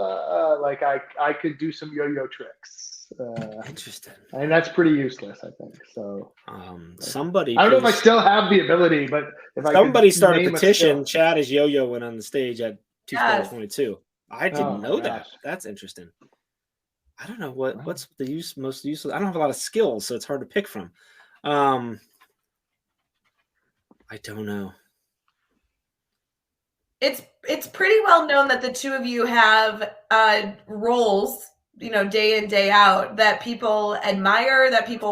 like I could do some yo-yo tricks. Interesting. And that's pretty useless, I think. So somebody I don't know if I still have the ability, but if somebody started a petition, Chad is yo-yoing on the stage at 2022. Yes. I didn't know that. That's interesting. I don't know what's the most useful. I don't have a lot of skills, so it's hard to pick from. I don't know. It's pretty well known that the two of you have roles, day in, day out that people admire, that people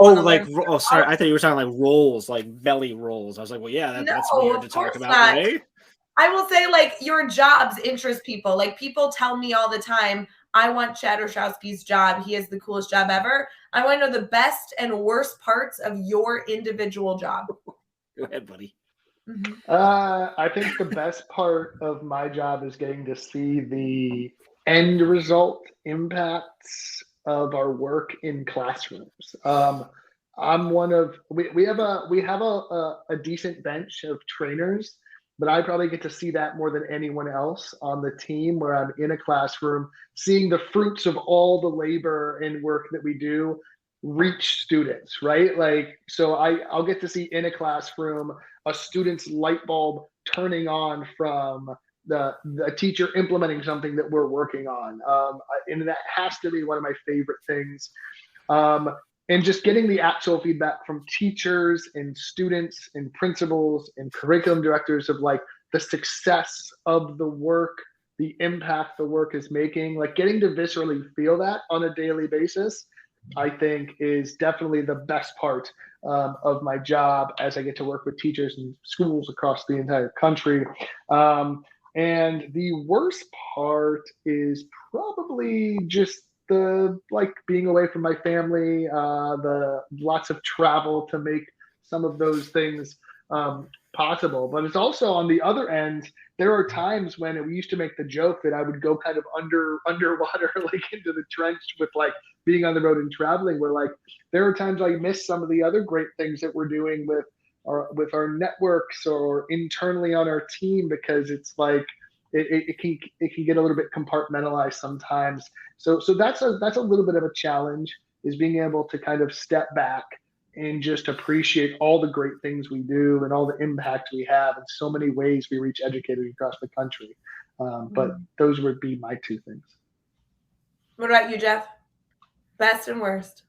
sorry, I thought you were talking like rolls, like belly rolls. I was like, well, yeah, that's weird to talk about, right? I will say, like, your jobs interest people. Like, people tell me all the time, I want Chad Ostrowski's job. He has the coolest job ever. I want to know the best and worst parts of your individual job. Go ahead, buddy. Mm-hmm. I think the best part of my job is getting to see the end result impacts of our work in classrooms. I'm one of we have a decent bench of trainers, but I probably get to see that more than anyone else on the team, where I'm in a classroom seeing the fruits of all the labor and work that we do reach students, right? Like, so I'll get to see in a classroom a student's light bulb turning on from the teacher implementing something that we're working on. And that has to be one of my favorite things. And just getting the actual feedback from teachers and students and principals and curriculum directors of like the success of the work, the impact the work is making, like getting to viscerally feel that on a daily basis, I think is definitely the best part of my job as I get to work with teachers and schools across the entire country. And the worst part is probably just the like being away from my family, the lots of travel to make some of those things possible. But it's also on the other end, there are times when we used to make the joke that I would go kind of underwater, like into the trench with like being on the road and traveling, where like there are times I miss some of the other great things that we're doing with our networks or internally on our team, because it's like it can get a little bit compartmentalized sometimes. So that's a little bit of a challenge, is being able to kind of step back and just appreciate all the great things we do and all the impact we have in so many ways we reach educators across the country. But those would be my two things. What about you, Jeff? Best and worst?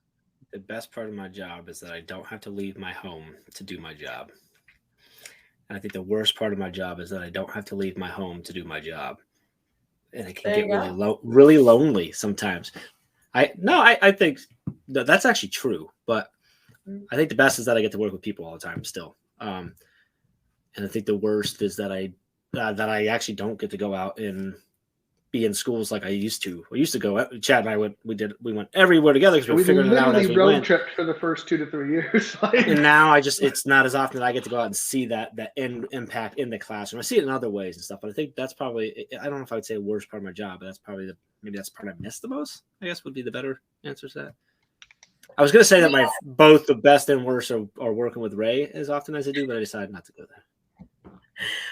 The best part of my job is that I don't have to leave my home to do my job. And I think the worst part of my job is that I don't have to leave my home to do my job. And it can get really lonely sometimes. I think that's actually true, but I think the best is that I get to work with people all the time still. And I think the worst is that I actually don't get to go out and be in schools like I used to. We used to go. Chad and I we went everywhere together because we were figuring it out as we road went. Tripped for the first 2 to 3 years. And now it's not as often that I get to go out and see that end impact in the classroom. I see it in other ways and stuff, but I think that's probably, I don't know if I would say worst part of my job, but that's probably maybe that's the part I miss the most, I guess would be the better answer to that. I was going to say that both the best and worst are working with Ray as often as I do, but I decided not to go there.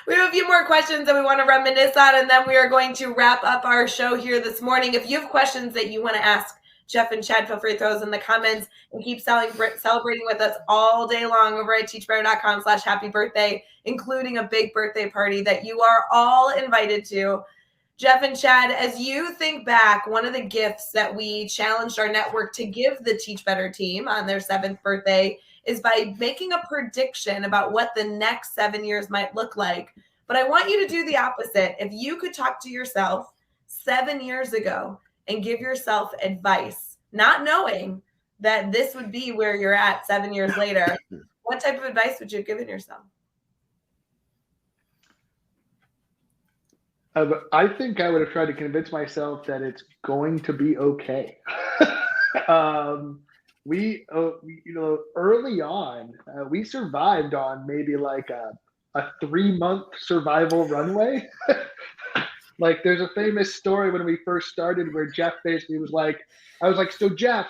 We have a few more questions that we want to reminisce on, and then we are going to wrap up our show here this morning. If you have questions that you want to ask Jeff and Chad, feel free to throw those in the comments, and keep celebrating with us all day long over at teachbetter.com/happy birthday, including a big birthday party that you are all invited to. Jeff and Chad, as you think back, one of the gifts that we challenged our network to give the Teach Better team on their 7th birthday is by making a prediction about what the next 7 years might look like. But I want you to do the opposite. If you could talk to yourself 7 years ago and give yourself advice, not knowing that this would be where you're at 7 years later, what type of advice would you have given yourself? I think I would have tried to convince myself that it's going to be okay. Early on, we survived on maybe like a 3-month survival runway. Like there's a famous story when we first started where Jeff basically was like, I was like, so Jeff,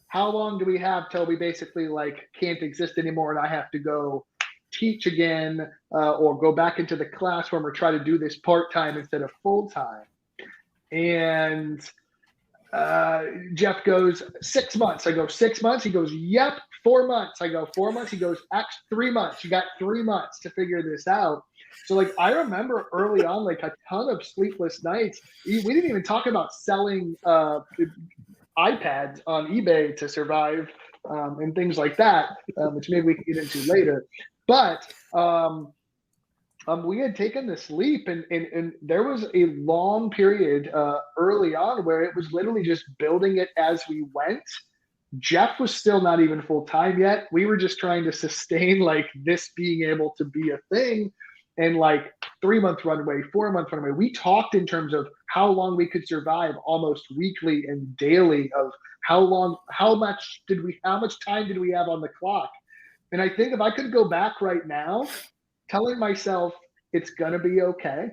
how long do we have till we basically like can't exist anymore and I have to go teach again or go back into the classroom or try to do this part-time instead of full-time? And Jeff goes, 6 months. I go, 6 months. He goes, yep, 4 months. I go, 4 months. He goes, 3 months. You got 3 months to figure this out. So like, I remember early on, like a ton of sleepless nights. We didn't even talk about selling iPads on eBay to survive and things like that, which maybe we can get into later. But we had taken this leap, and there was a long period early on where it was literally just building it as we went. Jeff was still not even full-time yet. We were just trying to sustain like this being able to be a thing. And like 3-month runway, 4-month runway, we talked in terms of how long we could survive almost weekly and daily of how much time did we have on the clock? And I think if I could go back right now, telling myself it's going to be okay.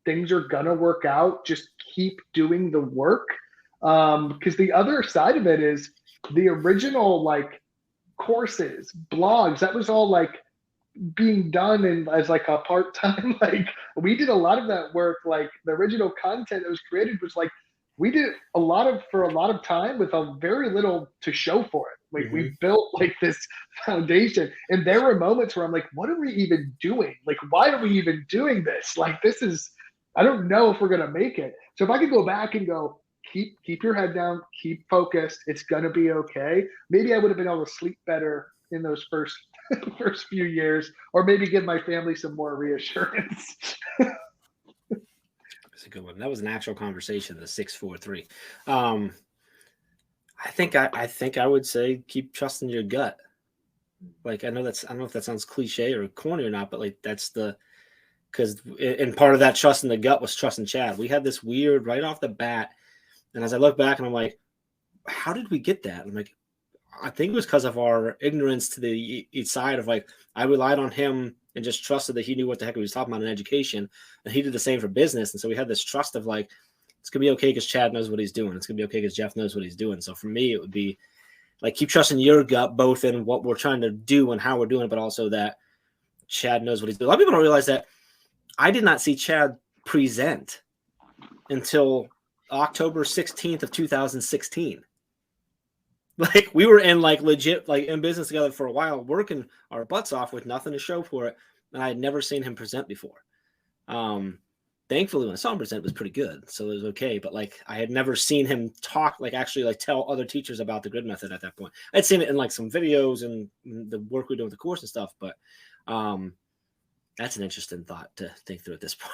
Things are going to work out. Just keep doing the work. Because the other side of it is the original like courses, blogs, that was all like being done as like a part-time. Like we did a lot of that work. Like the original content that was created was like, we did for a lot of time with a very little to show for it. Like we built like this foundation, and there were moments where I'm like, what are we even doing? Like, why are we even doing this? Like, I don't know if we're going to make it. So if I could go back and go, keep your head down, keep focused. It's going to be okay. Maybe I would have been able to sleep better in those first few years, or maybe give my family some more reassurance. That's a good one. That was an actual conversation, the 643. I think I would say keep trusting your gut. Like I don't know if that sounds cliche or corny or not, but like that's because and part of that trust in the gut was trust in Chad. We had this weird right off the bat, and as I look back and I'm like, how did we get that? I'm like, I think it was because of our ignorance to the side of like, I relied on him and just trusted that he knew what the heck he was talking about in education, and he did the same for business. And so we had this trust of like, it's gonna be okay because Chad knows what he's doing. It's gonna be okay because Jeff knows what he's doing. So for me, it would be like, keep trusting your gut, both in what we're trying to do and how we're doing it, but also that Chad knows what he's doing. A lot of people don't realize that I did not see Chad present until October 16th of 2016. Like, we were in like legit, like in business together for a while, working our butts off with nothing to show for it. And I had never seen him present before. Thankfully, when I saw him present, it was pretty good. So it was okay. But like, I had never seen him talk, like actually like tell other teachers about the grid method at that point. I'd seen it in like some videos and the work we do with the course and stuff. But that's an interesting thought to think through at this point.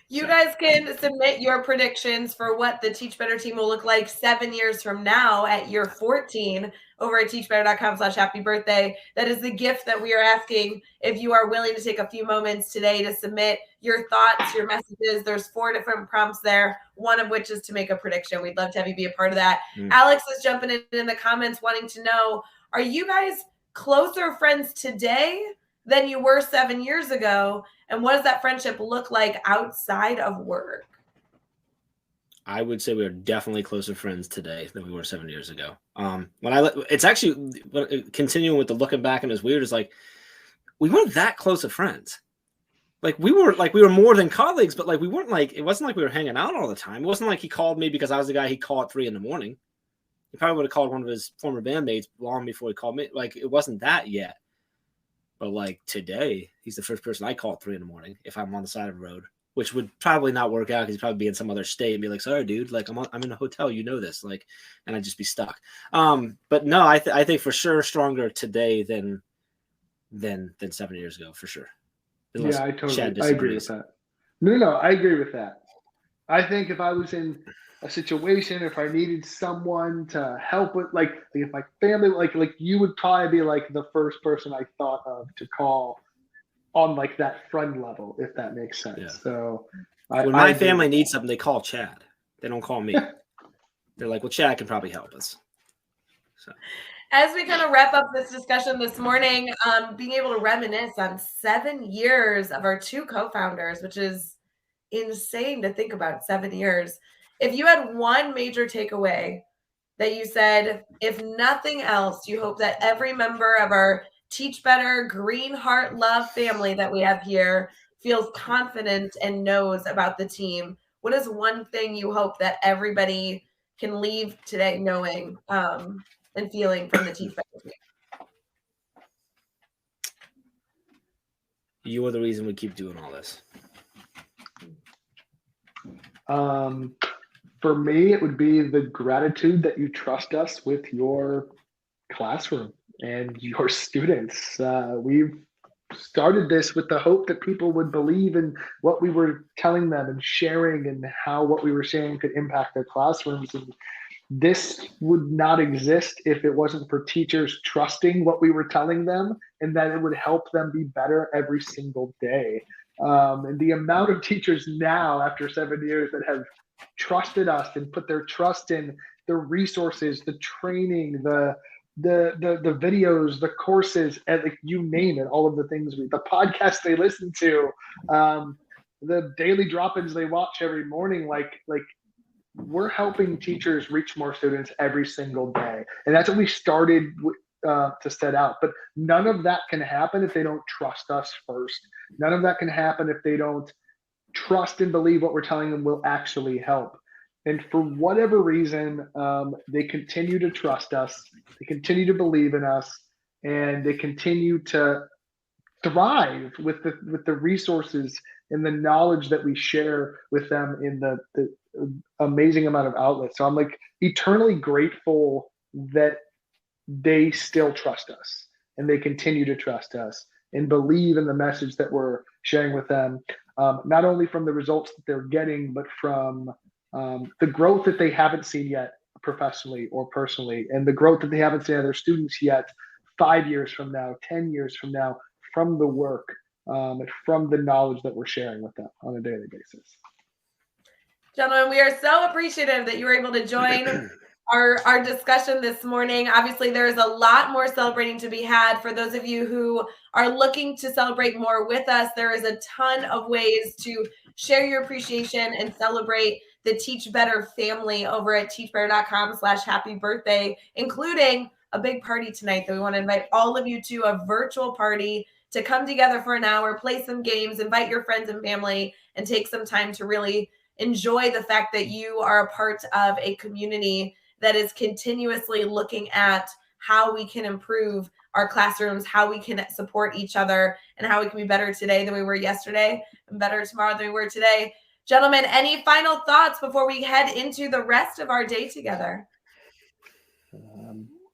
You guys can submit your predictions for what the Teach Better team will look like 7 years from now at year 14 over at teachbetter.com/happy birthday. That is the gift that we are asking. If you are willing to take a few moments today to submit your thoughts, your messages, there's 4 different prompts there, one of which is to make a prediction. We'd love to have you be a part of that. Alex is jumping in the comments wanting to know, are you guys closer friends today than you were 7 years ago? And what does that friendship look like outside of work? I would say we are definitely closer friends today than we were 7 years ago. It's actually continuing with the looking back and it's weird. Is like, we weren't that close of friends. Like we were more than colleagues, but like we weren't like, it wasn't like we were hanging out all the time. It wasn't like he called me because I was the guy he called at 3 a.m. He probably would have called one of his former bandmates long before he called me. Like, it wasn't that yet. But like today, he's the first person I call at 3 a.m. if I'm on the side of the road, which would probably not work out because he'd probably be in some other state and be like, sorry, dude, like I'm in a hotel, you know this, like, and I'd just be stuck. But no, I think for sure stronger today than 7 years ago, for sure. Unless I Chad agree with that. No, I agree with that. I think if I was in a situation, if I needed someone to help with, like if my family, like you would probably be like the first person I thought of to call on like that friend level, if that makes sense. Yeah. So when my family needs something, they call Chad. They don't call me. They're like, well, Chad can probably help us. So. As we kind of wrap up this discussion this morning, being able to reminisce on 7 years of our 2 co-founders, which is insane to think about, 7 years. If you had one major takeaway that you said, if nothing else, you hope that every member of our Teach Better, Green Heart, Love family that we have here feels confident and knows about the team, what is one thing you hope that everybody can leave today knowing and feeling from the Teach Better team? You are the reason we keep doing all this. For me, it would be the gratitude that you trust us with your classroom and your students. We've started this with the hope that people would believe in what we were telling them and sharing, and how what we were saying could impact their classrooms. And this would not exist if it wasn't for teachers trusting what we were telling them, and that it would help them be better every single day. And the amount of teachers now, after 7 years, that have trusted us and put their trust in the resources, the training, the videos, the courses, and like, you name it, all of the things, the podcasts they listen to, the daily drop-ins they watch every morning, like we're helping teachers reach more students every single day. And that's what we started to set out. But none of that can happen if they don't trust us first. None of that can happen if they don't trust and believe what we're telling them will actually help. And for whatever reason, they continue to trust us, they continue to believe in us, and they continue to thrive with the resources and the knowledge that we share with them in the amazing amount of outlets. So I'm like eternally grateful that they still trust us and they continue to trust us and believe in the message that we're sharing with them, not only from the results that they're getting, but from the growth that they haven't seen yet professionally or personally, and the growth that they haven't seen in their students yet 5 years from now, 10 years from now, from the work from the knowledge that we're sharing with them on a daily basis. Gentlemen, we are so appreciative that you were able to join our discussion this morning. Obviously, there is a lot more celebrating to be had. For those of you who are looking to celebrate more with us, there is a ton of ways to share your appreciation and celebrate the Teach Better family over at teachbetter.com/happy birthday, including a big party tonight that we want to invite all of you to, a virtual party to come together for an hour, play some games, invite your friends and family, and take some time to really enjoy the fact that you are a part of a community that is continuously looking at how we can improve our classrooms, how we can support each other, and how we can be better today than we were yesterday and better tomorrow than we were today. Gentlemen, any final thoughts before we head into the rest of our day together?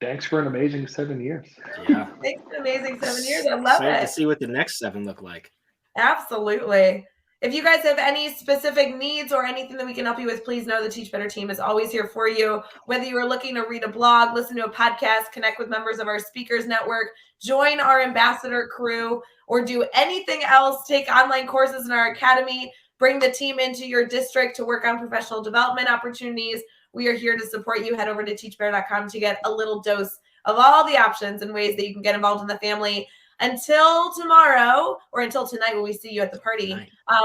Thanks for an amazing 7 years. Yeah. Thanks for an amazing 7 years. I love Excited it. to see what the next 7 look like. Absolutely. If you guys have any specific needs or anything that we can help you with, please know the Teach Better team is always here for you. Whether you are looking to read a blog, listen to a podcast, connect with members of our speakers network, join our ambassador crew, or do anything else, take online courses in our academy, bring the team into your district to work on professional development opportunities, we are here to support you. Head over to teachbetter.com to get a little dose of all the options and ways that you can get involved in the family. Until tomorrow, or until tonight when we see you at the party,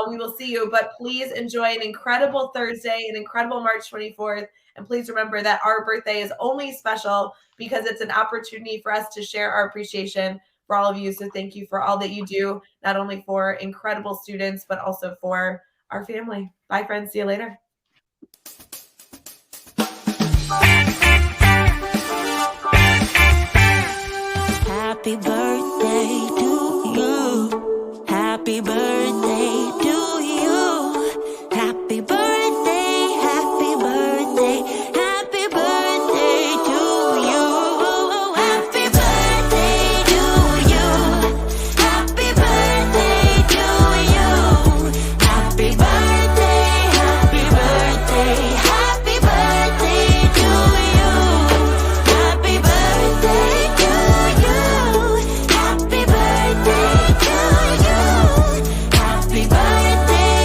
we will see you. But please enjoy an incredible Thursday, an incredible March 24th. And please remember that our birthday is only special because it's an opportunity for us to share our appreciation for all of you. So thank you for all that you do, not only for incredible students, but also for our family. Bye, friends. See you later.